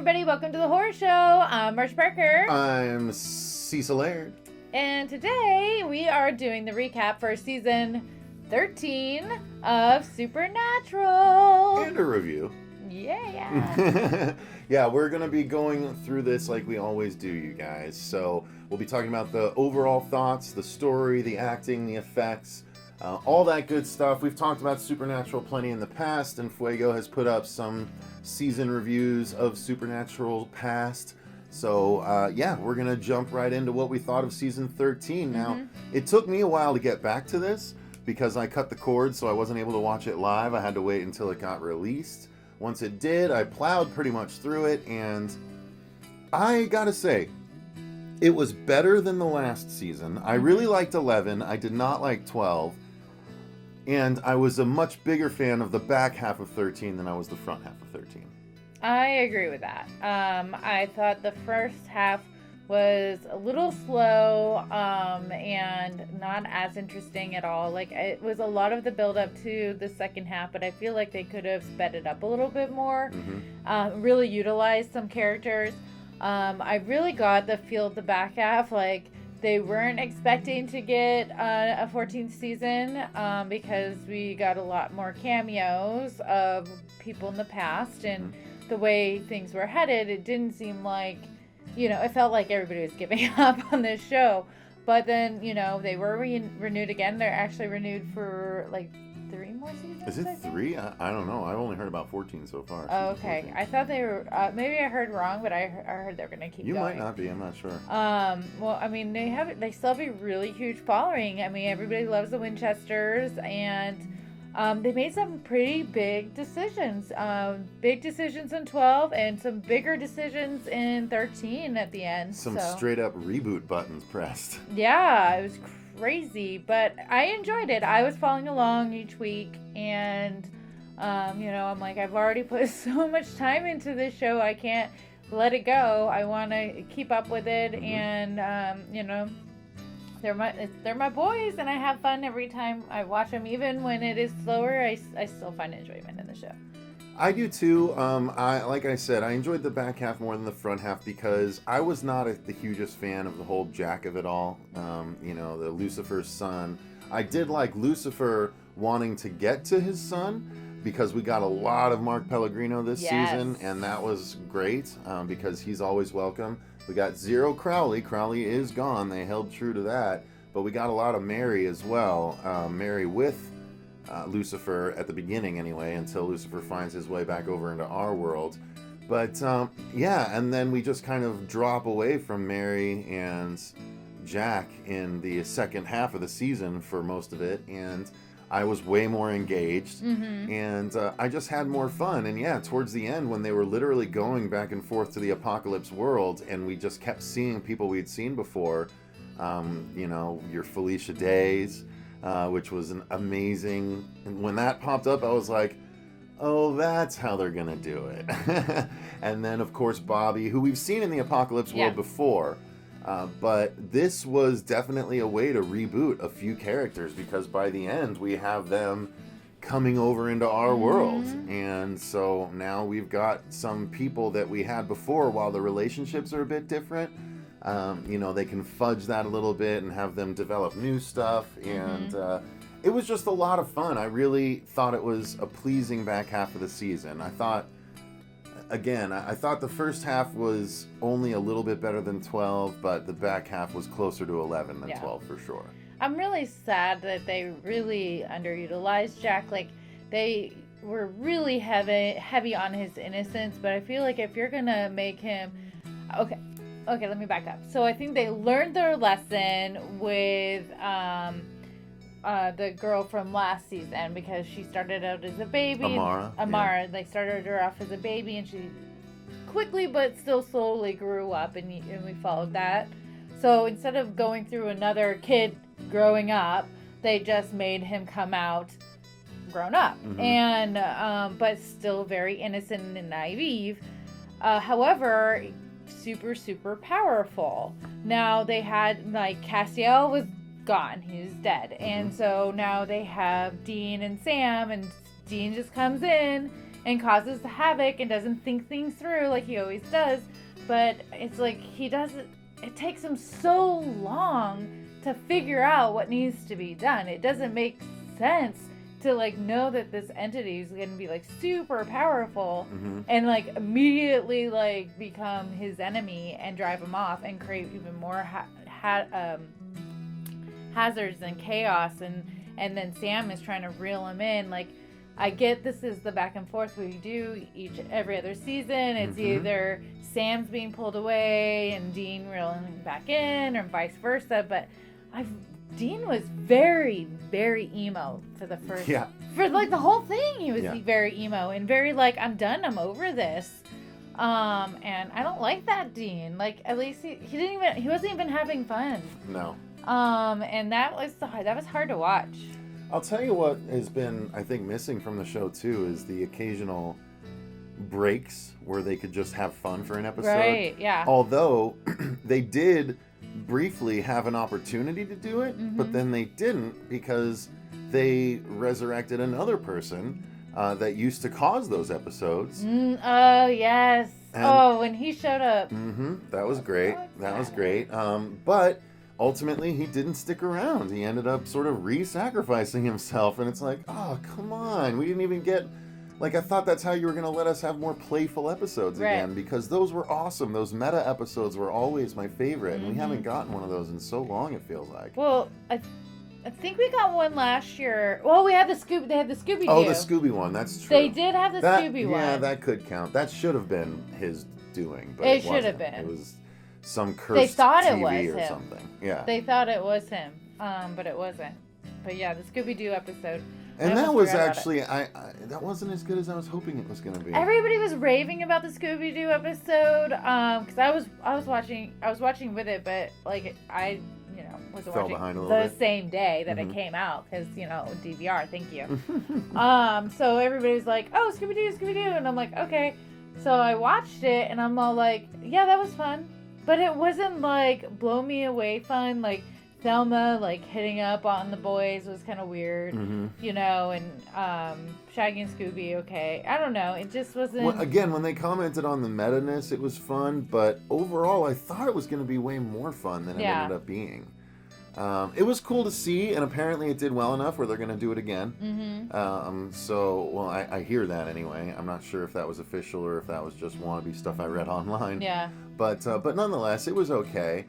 everybody. Welcome to the Horror Show. I'm Marcia Parker. I'm Cecil Laird. And today we are doing the recap for season 13 of Supernatural. And a review. Yeah. Yeah, we're going to be going through this like we always do, you guys. So we'll be talking about the overall thoughts, the story, the acting, the effects, all that good stuff. We've talked about Supernatural plenty in the past, and Fuego has put up some season reviews of Supernatural past. So, yeah, we're going to jump right into what we thought of season 13. Now, it took me a while to get back to this because I cut the cord, so I wasn't able to watch it live. I had to wait until it got released. Once it did, I plowed pretty much through it, and I gotta say, it was better than the last season. I really liked 11. I did not like 12. And I was a much bigger fan of the back half of 13 than I was the front half of 13. I agree with that. I thought the first half was a little slow and not as interesting at all. Like, it was a lot of the build up to the second half, but I feel like they could have sped it up a little bit more. Really utilized some characters. I really got the feel of the back half, like they weren't expecting to get a 14th season because we got a lot more cameos of people in the past, and the way things were headed, it didn't seem like, it felt like everybody was giving up on this show. But then, they were renewed again. They're actually renewed for like 3 more seasons. Is it 3? I don't know. I've only heard about 14 so far. Oh, okay. 14. I thought they were, maybe I heard wrong, but I heard they're going to keep going. You might not be. I'm not sure. Well, I mean, they still have a really huge following. I mean, everybody loves the Winchesters, and they made some pretty big decisions. Big decisions in 12 and some bigger decisions in 13 at the end. Some straight up reboot buttons pressed. Yeah, it was crazy, but I enjoyed it. I was following along each week, and I'm like, I've already put so much time into this show, I can't let it go. I want to keep up with it, and they're my boys, and I have fun every time I watch them. Even when it is slower, I still find enjoyment in the show. I do too. Like I said, I enjoyed the back half more than the front half because I was not the hugest fan of the whole Jack of it all. The Lucifer's son. I did like Lucifer wanting to get to his son because we got a lot of Mark Pellegrino this season, and that was great because he's always welcome. We got zero Crowley. Crowley is gone. They held true to that. But we got a lot of Mary as well. Mary with Lucifer at the beginning anyway, until Lucifer finds his way back over into our world. But yeah, and then we just kind of drop away from Mary and Jack in the second half of the season for most of it, and I was way more engaged, and I just had more fun. And yeah, towards the end, when they were literally going back and forth to the apocalypse world, and we just kept seeing people we'd seen before, your Felicia Days, which was an amazing. And when that popped up, I was like, oh, that's how they're gonna do it. And then, of course, Bobby, who we've seen in the apocalypse world before. But this was definitely a way to reboot a few characters because by the end we have them coming over into our world. And so now we've got some people that we had before. While the relationships are a bit different, they can fudge that a little bit and have them develop new stuff. And it was just a lot of fun. I really thought it was a pleasing back half of the season. I thought the first half was only a little bit better than 12, but the back half was closer to 11 than 12 for sure. I'm really sad that they really underutilized Jack. Like, they were really heavy on his innocence, but I feel like if you're going to make him... Okay, let me back up. So I think they learned their lesson with... the girl from last season, because she started out as a baby. Amara. They started her off as a baby, and she quickly but still slowly grew up, and we followed that. So instead of going through another kid growing up, they just made him come out grown up, and but still very innocent and naive. However, super powerful. Now they had, like, Castiel was gone. He's dead. And so now they have Dean and Sam, and Dean just comes in and causes havoc and doesn't think things through like he always does. But it's like it takes him so long to figure out what needs to be done. It doesn't make sense to like know that this entity is going to be like super powerful and like immediately like become his enemy and drive him off and create even more hazards and chaos, and then Sam is trying to reel him in. Like, I get this is the back and forth we do every other season. It's either Sam's being pulled away and Dean reeling back in, or vice versa. But Dean was very, very emo for the first, for like the whole thing. He was very emo and very like, I'm done, I'm over this. And I don't like that Dean. Like, at least he wasn't even having fun. No. And that was hard to watch. I'll tell you what has been, I think, missing from the show too is the occasional breaks where they could just have fun for an episode. Right, yeah. Although they did briefly have an opportunity to do it, but then they didn't because they resurrected another person that used to cause those episodes. Oh, yes. And, when he showed up. That was great. That was great. But ultimately, he didn't stick around. He ended up sort of re-sacrificing himself, and it's like, oh, come on. We didn't even get... Like, I thought that's how you were going to let us have more playful episodes again, because those were awesome. Those meta episodes were always my favorite, and we haven't gotten one of those in so long, it feels like. Well, I think we got one last year. Well, they had the Scooby-Doo. Oh, the Scooby one, that's true. They did have the Scooby one. Yeah, that could count. That should have been his doing, but it should have been. It was some cursed TV or something. Yeah. They thought it was him, but it wasn't. But yeah, the Scooby-Doo episode. And that was actually, that wasn't as good as I was hoping it was going to be. Everybody was raving about the Scooby-Doo episode, because I was watching with it, but like I wasn't watching the same day that it came out, because DVR. Thank you. So everybody was like, "Oh, Scooby-Doo," and I'm like, "Okay." So I watched it, and I'm all like, "Yeah, that was fun," but it wasn't like blow me away fun, like. Thelma like hitting up on the boys was kind of weird, and Shaggy and Scooby, okay. I don't know. It just wasn't... Well, again, when they commented on the meta-ness, it was fun, but overall, I thought it was going to be way more fun than it ended up being. It was cool to see, and apparently it did well enough where they're going to do it again. I hear that anyway. I'm not sure if that was official or if that was just wannabe stuff I read online. Yeah. But nonetheless, it was okay.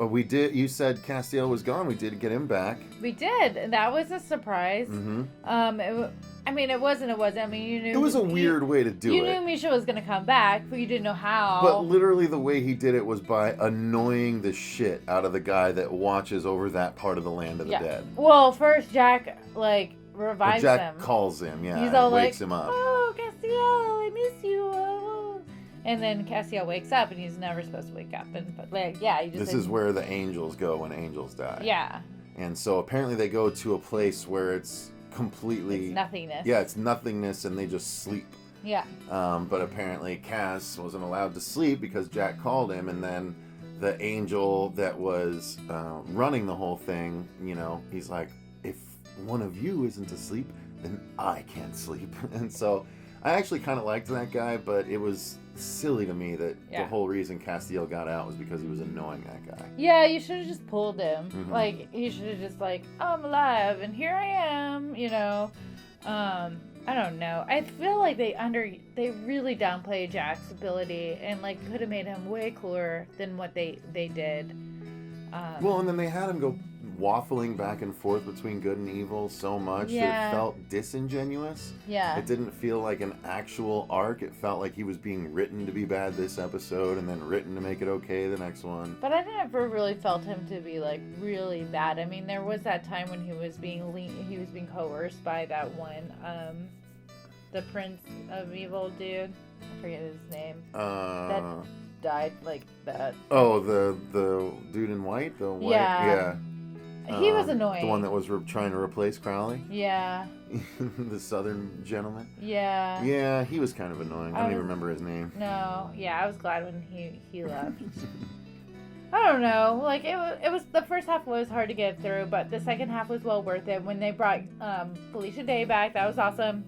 We did. You said Castiel was gone. We did get him back. We did. And that was a surprise. It wasn't. I mean, you knew. It was a weird way to do it. You knew Misha was going to come back, but you didn't know how. But literally the way he did it was by annoying the shit out of the guy that watches over that part of the land of the dead. Well, first Jack, revives him. Jack calls him, He's all wakes him up. Oh, Castiel, I miss you. And then Castiel wakes up, and he's never supposed to wake up. This is where the angels go when angels die. Yeah. And so apparently they go to a place where it's completely... It's nothingness. Yeah, it's nothingness, and they just sleep. Yeah. But apparently Cass wasn't allowed to sleep because Jack called him, and then the angel that was running the whole thing, he's like, if one of you isn't asleep, then I can't sleep. And so I actually kind of liked that guy, but it was silly to me that the whole reason Castiel got out was because he was annoying that guy. Yeah, you should have just pulled him. You should have just I'm alive and here I am, I don't know. I feel like they really downplayed Jack's ability and could have made him way cooler than what they did. And then they had him go waffling back and forth between good and evil so much that it felt disingenuous. Yeah. It didn't feel like an actual arc. It felt like he was being written to be bad this episode and then written to make it okay the next one. But I never really felt him to be really bad. I mean, there was that time when he was being coerced by that one the Prince of Evil dude. I forget his name. That died like that. Oh, the dude in white? The white? Yeah. He was annoying. The one that was trying to replace Crowley? Yeah. The southern gentleman? Yeah. Yeah, he was kind of annoying. I don't even remember his name. No. Yeah, I was glad when he left. I don't know. It was the first half was hard to get through, but the second half was well worth it. When they brought Felicia Day back, that was awesome.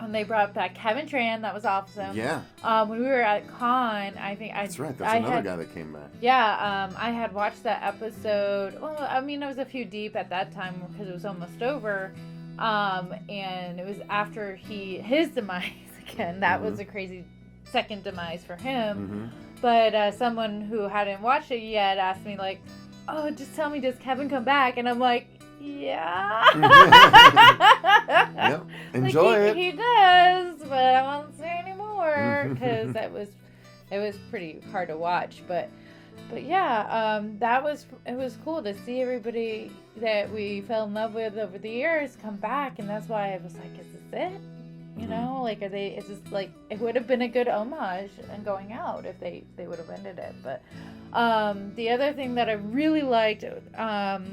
when they brought back Kevin Tran, that was awesome. Yeah. When we were at Con, I think That's right. That's another guy that came back. Yeah, I had watched that episode. Well, I mean, I was a few deep at that time because it was almost over. And it was after his demise again. That was a crazy second demise for him. But someone who hadn't watched it yet asked me, like, oh, just tell me, does Kevin come back? And I'm like, yeah. Yep. Enjoy it. He does, but I won't say anymore because it was pretty hard to watch. But yeah, it was cool to see everybody that we fell in love with over the years come back, and that's why I was like, is this it? You know, like, is this, like, it would have been a good homage and going out if they would have ended it. But the other thing that I really liked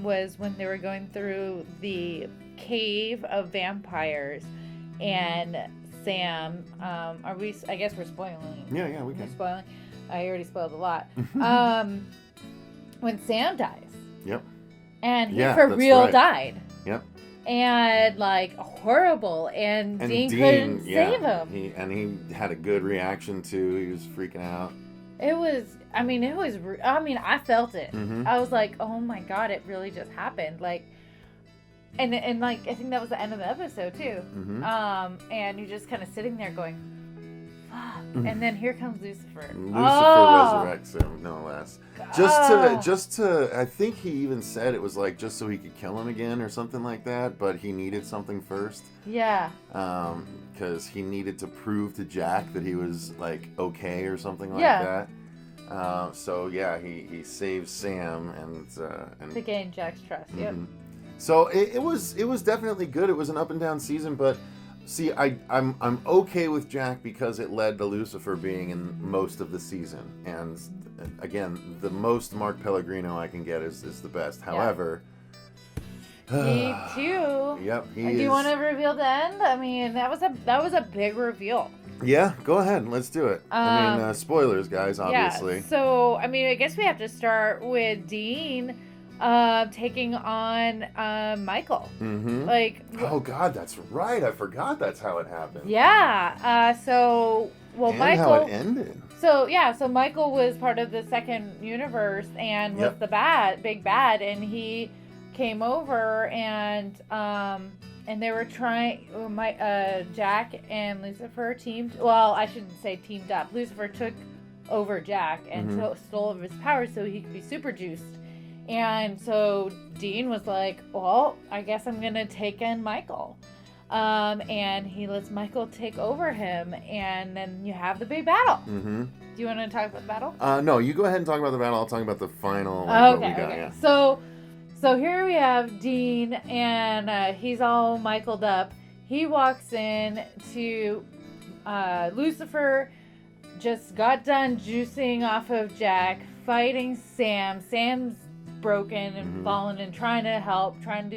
was when they were going through the cave of vampires, and Sam, I guess we're spoiling. Yeah, we can. We're spoiling. I already spoiled a lot. When Sam dies. Yep. And he for real died. Yep. And, like, horrible. And Dean couldn't save him. He had a good reaction, too. He was freaking out. I felt it. I was like, oh my God, it really just happened. Like, and like, I think that was the end of the episode, too. And you're just kind of sitting there going, fuck. And then here comes Lucifer. Resurrects him, no less. Just to, I think he even said it was like just so he could kill him again or something like that, but he needed something first. Yeah. Because he needed to prove to Jack that he was, like, okay or something like that. So yeah, he saves Sam and to gain Jack's trust. Yep. So it was definitely good. It was an up and down season, but see, I'm okay with Jack because it led to Lucifer being in most of the season, and again, the most Mark Pellegrino I can get is the best. However, me too. Yep. Do you want to reveal the end? I mean, that was a big reveal. Yeah, go ahead. Let's do it. Spoilers, guys, obviously. Yeah, so, I mean, I guess we have to start with Dean taking on Michael. Like, oh God, that's right. I forgot that's how it happened. Yeah. And Michael. How it ended. So Michael was part of the second universe and was the big bad, and he came over and they were trying. Jack and Lucifer teamed. Well, I shouldn't say teamed up. Lucifer took over Jack and stole over his powers so he could be super juiced. And so Dean was like, well, I guess I'm going to take in Michael. And he lets Michael take over him. And then you have the big battle. Do you want to talk about the battle? No, you go ahead and talk about the battle. I'll talk about the final. What we got, okay. So here we have Dean, and he's all Michael'd up. He walks in to Lucifer, just got done juicing off of Jack, fighting Sam. Sam's broken and fallen and trying to help, and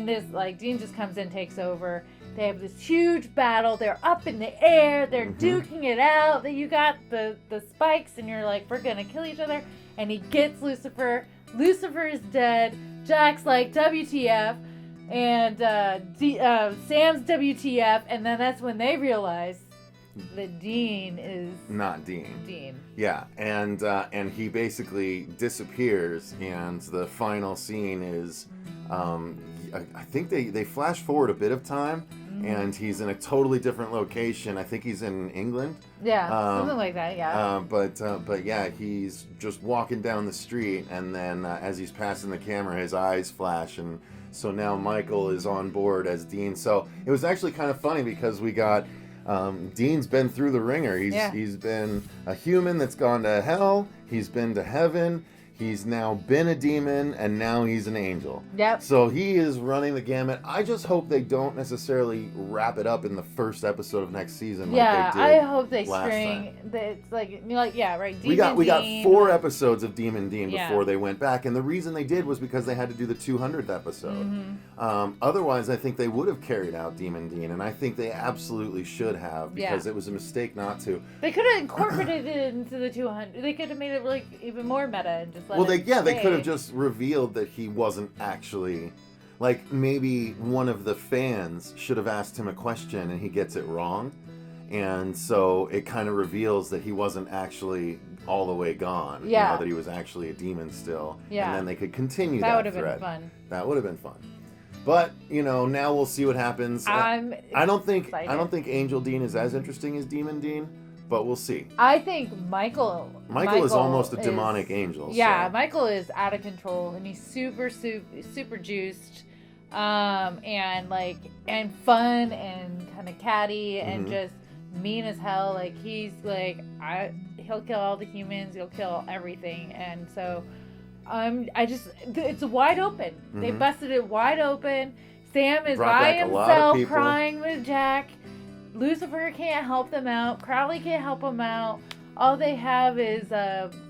this, like, Dean just comes in, takes over. They have this huge battle. They're up in the air. They're duking it out. That you got the spikes, and you're like, we're gonna kill each other. And he gets Lucifer. Lucifer is dead. Jack's like, WTF, and Sam's WTF, and then that's when they realize that Dean is not Dean. Dean. Yeah, and he basically disappears, and the final scene is, I think they flash forward a bit of time, and he's in a totally different location. I think he's in England. Yeah, something like that. Yeah. But yeah, he's just walking down the street, and then as he's passing the camera, his eyes flash, and so now Michael is on board as Dean. So it was actually kind of funny because we got. Dean's been through the ringer. He's been a human that's gone to hell. He's been to heaven. He's now been a demon, and now he's an angel. Yep. So he is running the gamut. I just hope they don't necessarily wrap it up in the first episode of next season. Yeah, like they did I hope they last string. It's like yeah, right. Demon we got 4 episodes of Demon Dean before they went back, and the reason they did was because they had to do the 200th episode. Otherwise, I think they would have carried out Demon Dean, and I think they absolutely should have because it was a mistake not to. They could have incorporated it into the 200. They could have made it like even more meta and just. They could have just revealed that he wasn't actually like maybe one of the fans should have asked him a question and he gets it wrong. And so it kind of reveals that he wasn't actually all the way gone. Yeah. You know, that he was actually a demon still. Yeah. And then they could continue That that would have thread. been fun. That would have been fun. But, you know, now we'll see what happens. I don't think Angel Dean is as interesting as Demon Dean, but we'll see. I think Michael is almost a demonic angel. Yeah, so. Michael is out of control and he's super juiced. And fun and kind of catty and just mean as hell. Like he's like he'll kill all the humans, he'll kill everything. And so it's wide open. They busted it wide open. Sam is by himself crying with Jack. Lucifer can't help them out. Crowley can't help them out. All they have is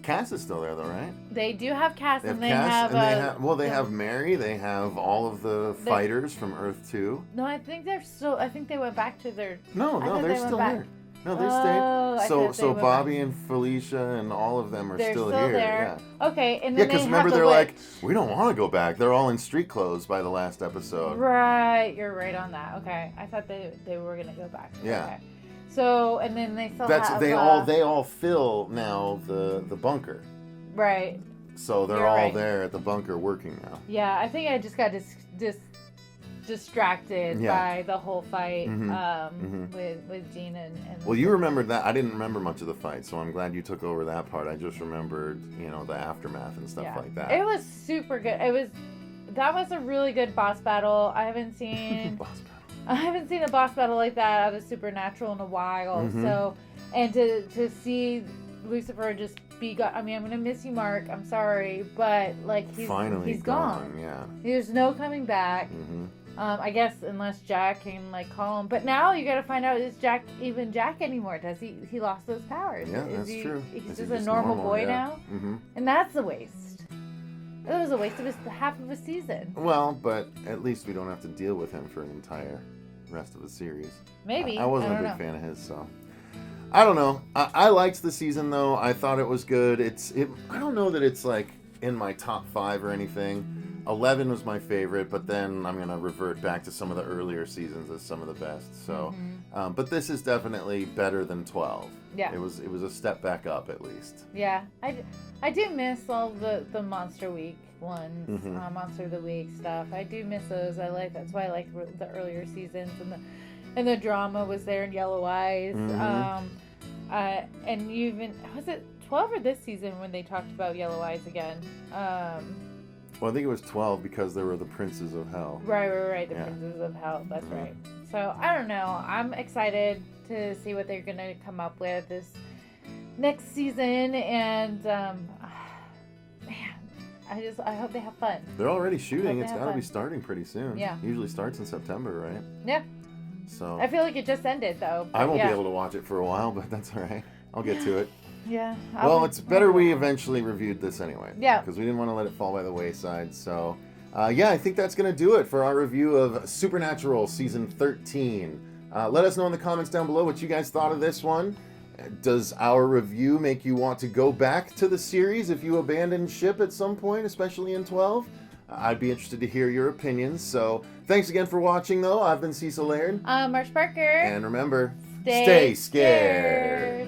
Cass is still there though, right? They do have Cass, they have Mary. They have all of the fighters from Earth 2. No, I think they went back to their. No, they're still here. No, they stayed. So Bobby and Felicia and all of them are still here. There. Yeah. Okay, and then because remember they're like, we don't want to go back. They're all in street clothes by the last episode. Right, you're right on that. Okay, I thought they were gonna go back. Yeah. Okay. So and then they still have. They all fill now the bunker. Right. So they're all there at the bunker working now. Yeah, I think I just got distracted by the whole fight with Dean and well, you remembered that. I didn't remember much of the fight, so I'm glad you took over that part. I just remembered, the aftermath and stuff like that. It was super good. That was a really good boss battle. I haven't seen I haven't seen a boss battle like that out of Supernatural in a while. So, and to see Lucifer just be gone. I mean, I'm gonna miss you, Mark. I'm sorry, but like he's gone. Yeah. There's no coming back. I guess unless Jack can call him. But now you got to find out, is Jack even Jack anymore? Does he lost those powers? Yeah, that's true. He's just a normal boy now, and that's a waste. It was a waste of half of a season. Well, but at least we don't have to deal with him for an entire rest of the series. Maybe. I wasn't a big fan of his, so I don't know. I liked the season though. I thought it was good. I don't know that it's in my top 5 or anything. 11 was my favorite, but then I'm gonna revert back to some of the earlier seasons as some of the best. So, but this is definitely better than 12. Yeah, it was a step back up at least. Yeah, I do miss all the Monster Week ones, Monster of the Week stuff. I do miss those. That's why I like the earlier seasons and the drama was there in Yellow Eyes. And even was it 12 or this season when they talked about Yellow Eyes again? Well, I think it was 12 because there were the Princes of Hell. Right. The Princes of Hell. That's right. So, I don't know. I'm excited to see what they're going to come up with this next season. And, man, I hope they have fun. They're already shooting. It's got to be starting pretty soon. Yeah. It usually starts in September, right? Yeah. So I feel like it just ended, though. I won't be able to watch it for a while, but that's all right. I'll get to it. Yeah. Well, it's better we eventually reviewed this anyway. Yeah. Because we didn't want to let it fall by the wayside. So, I think that's going to do it for our review of Supernatural Season 13. Let us know in the comments down below what you guys thought of this one. Does our review make you want to go back to the series if you abandoned ship at some point, especially in 12? I'd be interested to hear your opinions. So, thanks again for watching, though. I've been Cecil Laird. I'm Marcia Parker. And remember, stay scared.